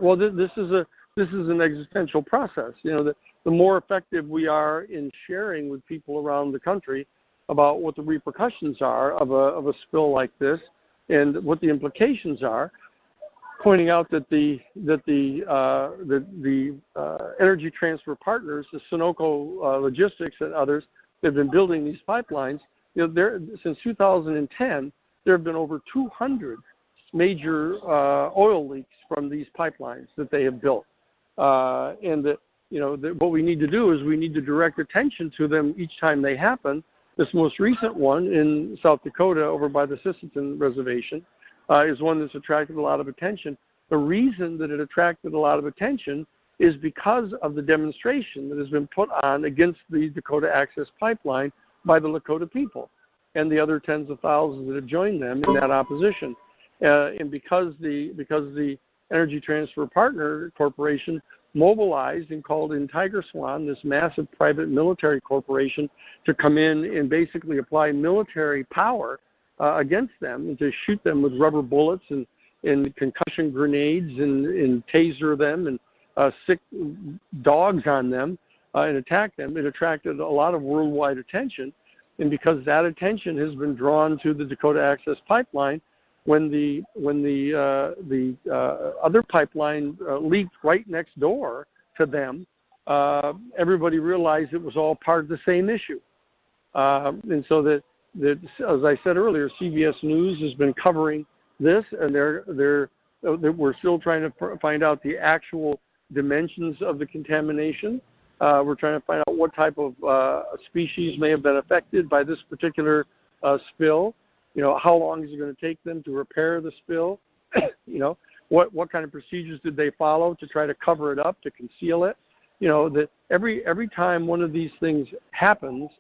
Well, this is an existential process. The more effective we are in sharing with people around the country about what the repercussions are of a spill like this and what the implications are, pointing out that the energy transfer partners, the Sunoco Logistics and others, that have been building these pipelines. Since 2010, there have been over 200 major oil leaks from these pipelines that they have built, what we need to do is we need to direct attention to them each time they happen. This most recent one in South Dakota over by the Sisseton Reservation is one that's attracted a lot of attention. The reason that it attracted a lot of attention is because of the demonstration that has been put on against the Dakota Access Pipeline by the Lakota people and the other tens of thousands that have joined them in that opposition. And because the Energy Transfer Partner Corporation mobilized and called in Tiger Swan, this massive private military corporation, to come in and basically apply military power against them and to shoot them with rubber bullets and concussion grenades and taser them and sick dogs on them and attack them. It attracted a lot of worldwide attention. And because that attention has been drawn to the Dakota Access Pipeline, when the other pipeline leaked right next door to them, everybody realized it was all part of the same issue. And so that, as I said earlier, CBS News has been covering this, and we're still trying to find out the actual dimensions of the contamination. We're trying to find out what type of species may have been affected by this particular spill. How long is it going to take them to repair the spill? What kind of procedures did they follow to try to cover it up, to conceal it? That every time one of these things happens,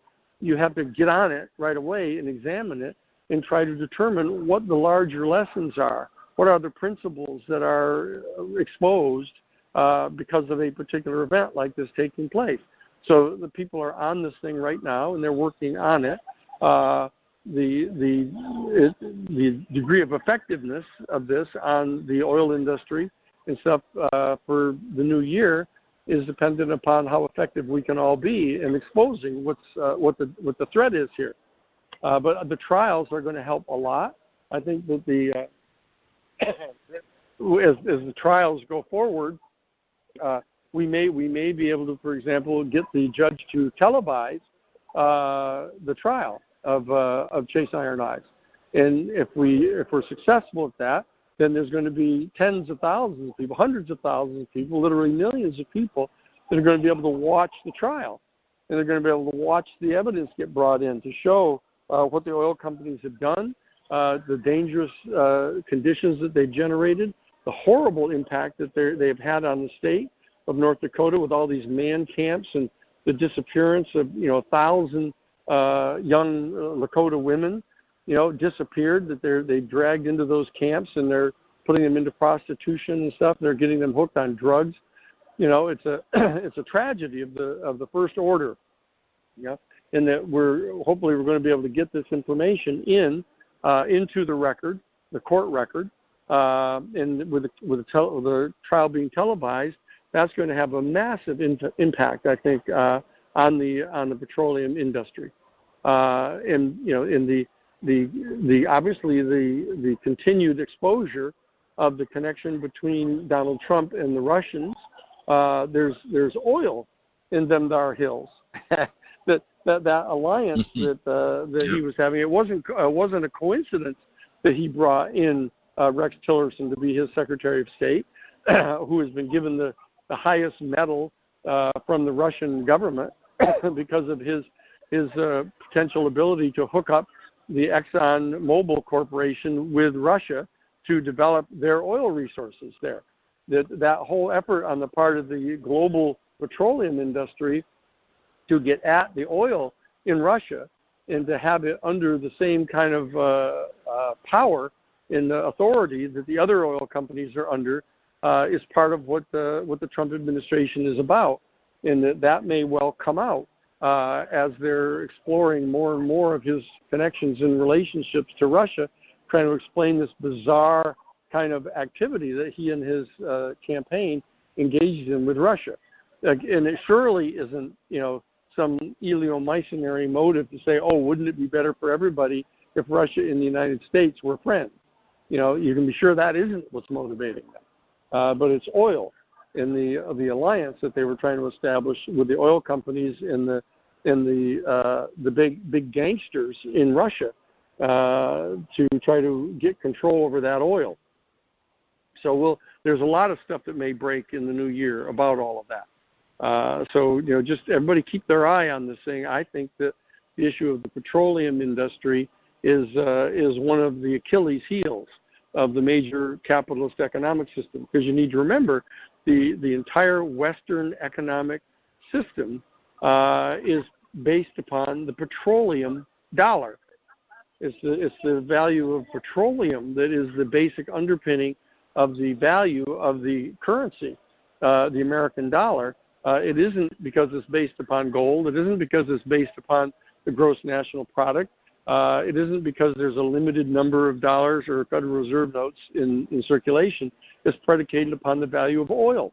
you have to get on it right away and examine it and try to determine what the larger lessons are. What are the principles that are exposed because of a particular event like this taking place? So the people are on this thing right now, and they're working on it. The degree of effectiveness of this on the oil industry and stuff for the new year is dependent upon how effective we can all be in exposing what the threat is here. But the trials are going to help a lot. I think that as the trials go forward, we may be able to, for example, get the judge to televise the trial of Chase Iron Eyes, and if we're successful at that, then there's going to be tens of thousands of people, hundreds of thousands of people, literally millions of people that are going to be able to watch the trial, and they're going to be able to watch the evidence get brought in to show what the oil companies have done, the dangerous conditions that they've generated, the horrible impact that they've had on the state of North Dakota with all these man camps and the disappearance of 1,000 young Lakota women, disappeared, that they dragged into those camps, and they're putting them into prostitution and stuff. They're getting them hooked on drugs. It's a tragedy of the first order. And that hopefully we're going to be able to get this information into the record, the court record, and with the trial being televised, that's going to have a massive impact, I think, on the petroleum industry, and in the obviously the continued exposure of the connection between Donald Trump and the Russians. There's oil in them thar hills. that alliance that he was having, it wasn't a coincidence that he brought in Rex Tillerson to be his Secretary of State, who has been given the highest medal from the Russian government because of his potential ability to hook up the Exxon Mobil Corporation with Russia to develop their oil resources there. That whole effort on the part of the global petroleum industry to get at the oil in Russia and to have it under the same kind of power and authority that the other oil companies are under is part of what the Trump administration is about, and that may well come out as they're exploring more and more of his connections and relationships to Russia, trying to explain this bizarre kind of activity that he and his campaign engaged in with Russia. And it surely isn't, some eleemosynary motive to say, oh, wouldn't it be better for everybody if Russia and the United States were friends? You can be sure that isn't what's motivating them. But it's oil in the alliance that they were trying to establish with the oil companies and the big gangsters in Russia to try to get control over that oil. So there's a lot of stuff that may break in the new year about all of that. So just everybody keep their eye on this thing. I think that the issue of the petroleum industry is one of the Achilles heels of the major capitalist economic system, because you need to remember the entire Western economic system is based upon the petroleum dollar. It's the value of petroleum that is the basic underpinning of the value of the currency, the American dollar. It isn't because it's based upon gold. It isn't because it's based upon the gross national product. It isn't because there's a limited number of dollars or Federal Reserve notes in circulation. It's predicated upon the value of oil.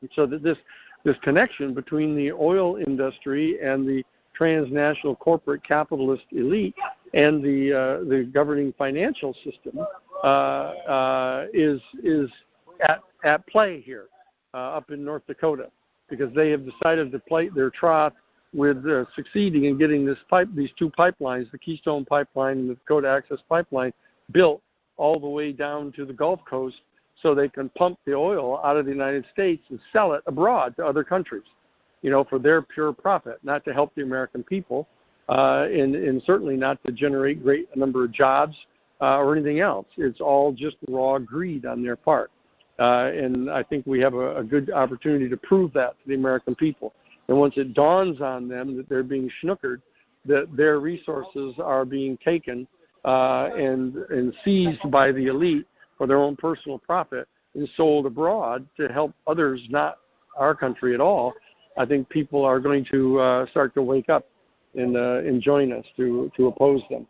And so that this connection between the oil industry and the transnational corporate capitalist elite and the governing financial system is at play here up in North Dakota, because they have decided to play their trot with succeeding in getting these two pipelines, the Keystone Pipeline and the Dakota Access Pipeline, built all the way down to the Gulf Coast, so they can pump the oil out of the United States and sell it abroad to other countries, for their pure profit, not to help the American people, and certainly not to generate great number of jobs or anything else. It's all just raw greed on their part. And I think we have a good opportunity to prove that to the American people. And once it dawns on them that they're being snookered, that their resources are being taken and seized by the elite for their own personal profit and sold abroad to help others, not our country at all, I think people are going to start to wake up and join us to oppose them.